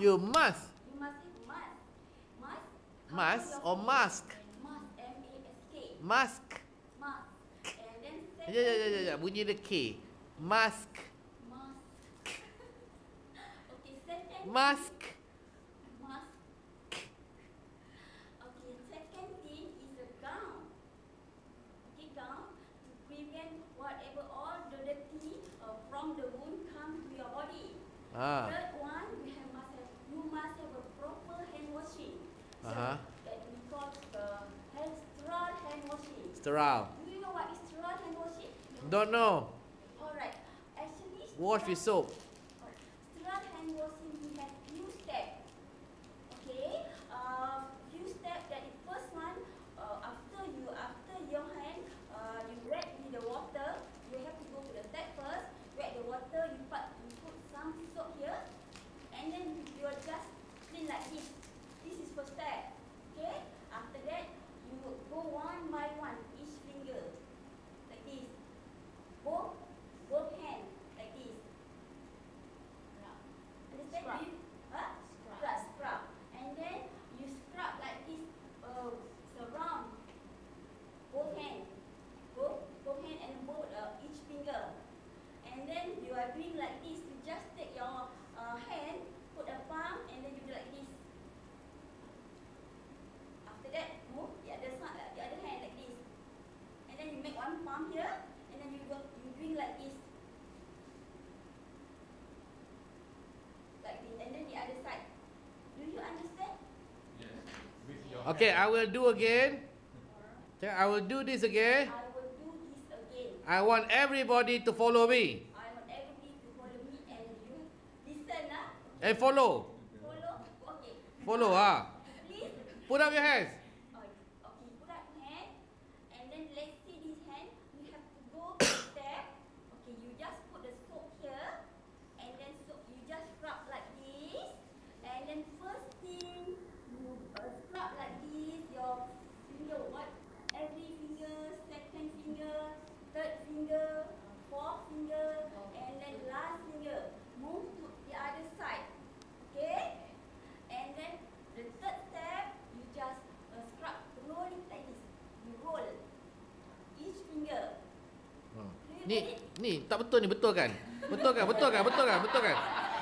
You must. You must have mask. Mask. Mask or mask? Mask. M-A-S-K. Mask. Mask. And then second. Ya. Bunyi dia K. Mask. Mask. Okay, second. Mask. Mask. Okay, second thing is a gown. Okay, gown to prevent whatever all the dirty from the wound come to your body. Third one, you must have a proper hand washing. So that we call sterile hand washing. Sterile. Do you know what is sterile hand washing? Don't know. Alright. Actually, Wash with soap. Sterile hand washing, we have few steps. Okay. Few steps. That the first one, after your hand, you wet with the water. You have to go to the step first. Wet the water. You put some soap here, and then you will just clean like this. This is first step. Okay. After that, you will go one by one, each finger, like this. Both hands, like this. Understand? Scrub. Scrub. And then you scrub like this, surround both hands. Both hands and each finger. And then you are doing like this. You just take your hand, put a palm, and then you do like this. After that, move the other side, the other hand like this. And then you make one palm here, and then you doing like this. Like this, and then the other side. Do you understand? Yes. With your Okay, hand. I will do again. Okay, I will do this again. I will do this again. I want everybody to follow me. I want everybody to follow me, and you listen, And follow. Follow. Okay. Follow, Please. Put up your hands. Okay, put up hand, and then let's see this hand. You have to go to the step. Okay, you just put the soap here, and then you just rub like this, and then first thing you scrub like this. Your finger, every finger, second finger, third finger, fourth finger, and then last finger. Move to the other side. Okay, and then the third step, you just scrub, roll it like this. You roll each finger. Ni tak betul ni, betul kan? Betul kan?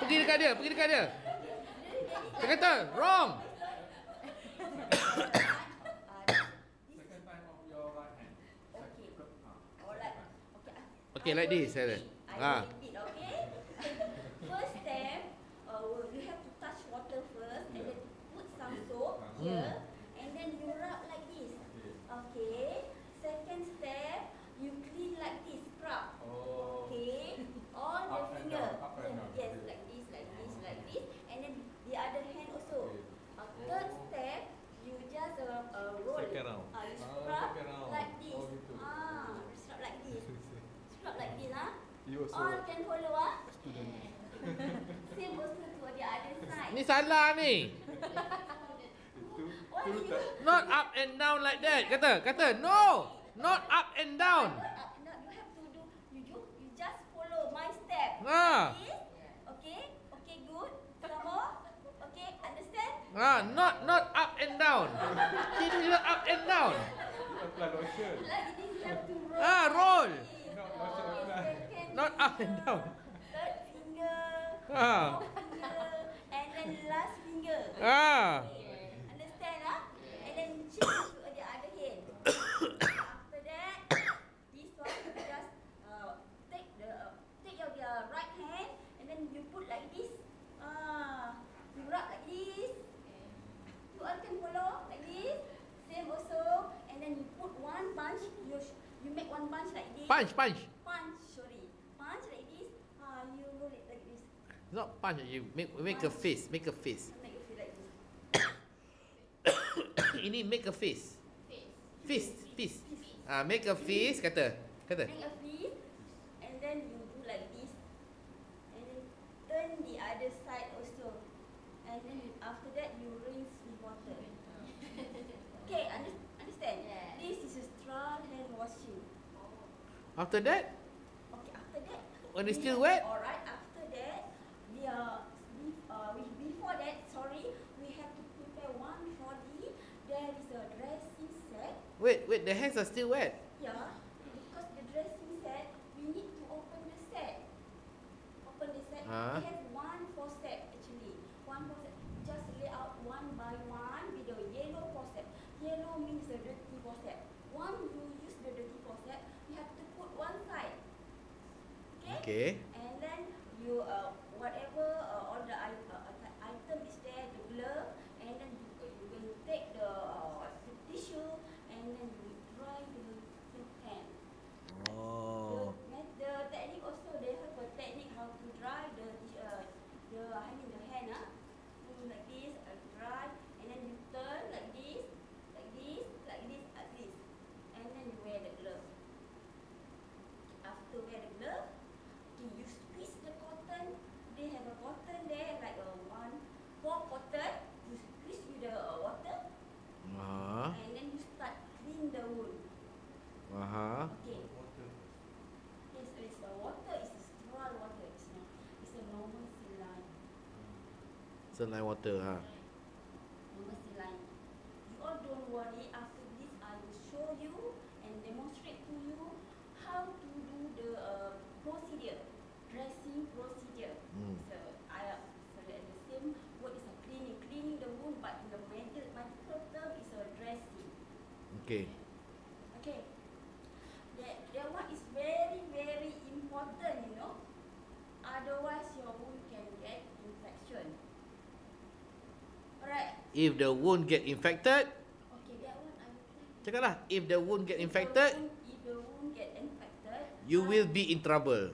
Pergi dekat dia. Dia kata wrong. Second time of your right hand. Okay. Alright. Okay, like this. I will repeat, okay? First step, you have to touch water first, and then put some soap here, and then you rub like this. Okay. Second step, you clean like this, scrub. Okay. All the Up and finger. down, up and down. Yes, like this, and then the other hand also. Third step, you just roll. Second round. You scrub second round. like this. Gitu. Scrub like this. Scrub like this, You also All can follow, student. Same also to the other side. Ni salah ni. What do you? Not up and down like that. Kata no. Not up and down. No, you have to do. You just follow my step. Ah. Like this. Okay. Okay, good. Some more. Okay, understand? Not up and down. It is not up and down. You apply lotion. Like this, you have to roll. Roll. Not lotion apply. Second Not up and finger, down. Third finger. Ah. Fourth finger. And then last finger. Understand, And then change to the other hand. After that, this one you just take your right hand, and then you put like this. You rub like this. You all can follow like this. Same also, and then you put one punch. You make one punch like this. Punch. Punch like this. You roll it like this. Not punch. You make a face. Make a face. Make it feel like this. Ini make a face. Fist. Fist. Make a face. Kata. Make a fist, and then you do like this, and then turn the other side also, and then after that you rinse with water. Okay, understand? Yeah. This is a straw hand washing. After that, Okay, after that. when it's still wet, Alright, after that, before that Wait, the hands are still wet. Yeah, because the dressing set, we need to open the set. Open the set. Ah. We have one faucet actually. One faucet. Just lay out one by one with the yellow faucet. Yellow means the dirty faucet. Once you use the dirty faucet, you have to put one side. Okay. And then you whatever all the item is there, the glove, and then you will take the tissue and then you dry the hand. Oh. The technique also, they have a technique how to dry the hand. Like this, dry, and then you turn like this, like this, like this, like this, and then you wear the glove. After wear the glove, okay, you squeeze the cotton. They have a cotton there, like a 4 cotton. You squeeze with the water, and then you start clean the wound. Okay. Yes, it's a water. It's a sterile water. It's a normal saline. Saline water, ha. Normal saline. You all don't worry. After this, I will show you and demonstrate to you how to do the procedure, dressing procedure. So the same word is a cleaning the wound, but in the medical term is a dressing. Okay. Okay. That one is very, very important, you know. Otherwise, your wound can get infection. Alright. If the wound get infected, Okay, that one I will tell you. cakaplah, if the wound get infected, If the wound get infected, you will be in trouble.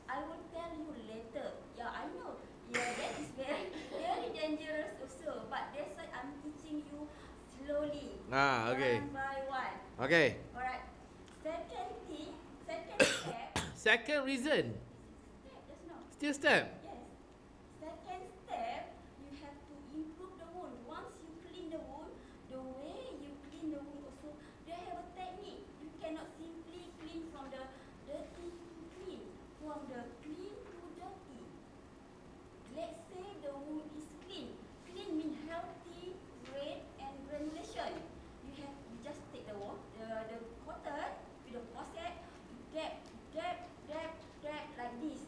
I will tell you later. Yeah, I know. Yeah, that is very, very dangerous also. But that's why I'm teaching you slowly. Okay. One by one. Okay. Alright. Second step. Second reason, Step just now. still step. Yes. Second step, you have to improve the wound. Once you clean the wound, the way you clean the wound also, they have a technique. You cannot simply clean from the dirty to clean. From the clean to dirty. Let's say the wound is clean. Clean means healthy, red, and granulation. You just take the cotton with the faucet, dab like this.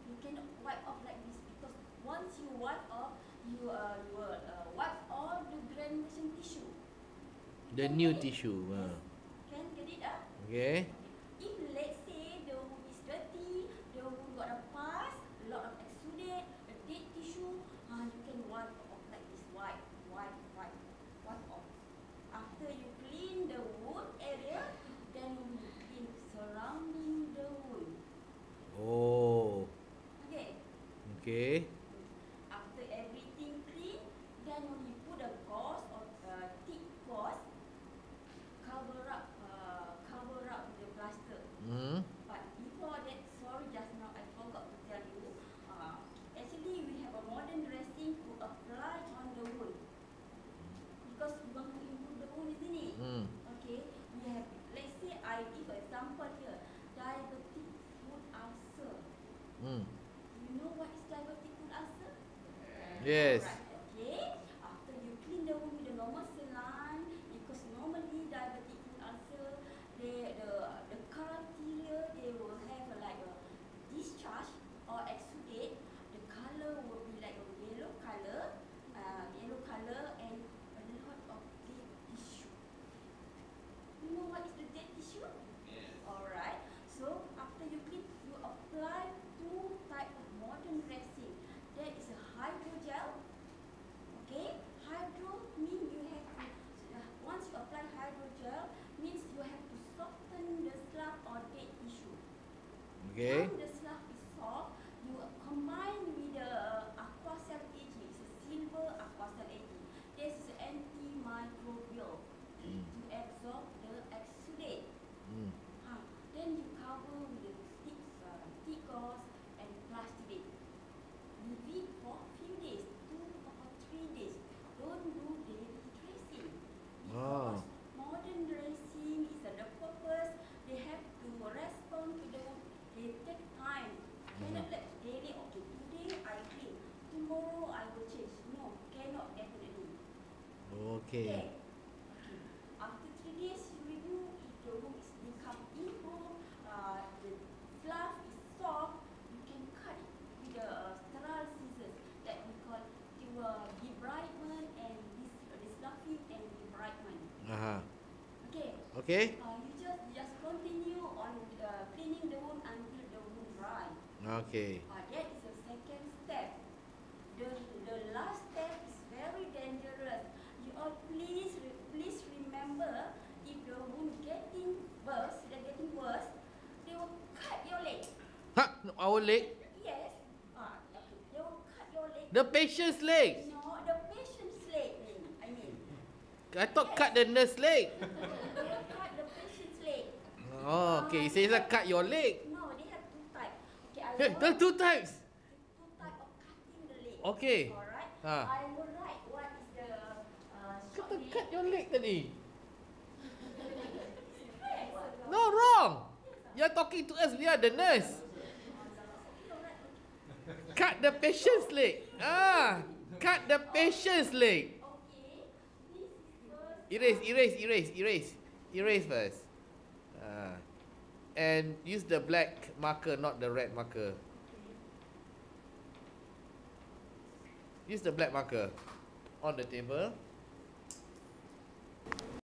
You cannot wipe off like this because once you wipe off, you will wipe all the granulation tissue. The new tissue. Yes. Can get it up? Okay. If let's say the wound is dirty, the wound got a pus, a lot of exudate, a dead tissue, you can wipe off like this. Wipe off. After you clean the wound area, then you clean surrounding the wound. Oh. Okay. Okay. After everything clean, then you put a gauze or thick gauze, cover up with the plaster. But before that, sorry, just now I forgot to tell you. Actually, we have a modern dressing to apply on the wound because we want to improve the wound, isn't it? Okay. We have. Let's say I give an example here. Diabetic foot ulcer. You know what is diabetic foot ulcer? Yes. Right. Okay. After you clean the wound with the normal saline, because normally diabetic foot ulcer, the criteria they will have like a discharge or exudate. The color will be like a yellow color and a lot of dead tissue. You know what is the dead tissue? Yes. Alright. So after you clean, you apply 2 type of modern dressing. There is a hydrogel. Okay, hydro means you have to. Once you apply hydrogel, means you have to soften the scalp or dead tissue. Okay. When the scalp is soft, you combine with the Aquacell AG. It's a silver Aquacell AG. This is antimicrobial to absorb the exudate. Then you cover with the thick gauze and plastic. Leave it for a few days, 2 or 3 days. Don't do daily dressing because modern dressing is the purpose. They have to respond to the wound. They take time. Cannot like daily. Okay, today I clean. Tomorrow I will change. No, cannot definitely. Okay. Okay. After 3 days Okay? You just continue on cleaning the wound until the wound dry. Okay. That is the second step. The last step is very dangerous. You all please remember, if the wound getting worse, they will cut your leg. Ha, our leg. Yes. They will cut your leg. The patient's leg. No, the patient's leg. I mean. I thought cut the nurse leg. They will cut the patient's leg. Oh, okay. It says cut your leg. No, they have two types. Okay, I Hey, will there's two types. two types of cutting the leg. Okay. Alright. Ha. I will write what is the short Kata name. cut your leg tadi. Yes. No, wrong. You're talking to us. We are the nurse. Cut the patient's leg. Cut the patient's leg. Okay. This is first. Erase first. And use the black marker, not the red marker. Use the black marker on the table.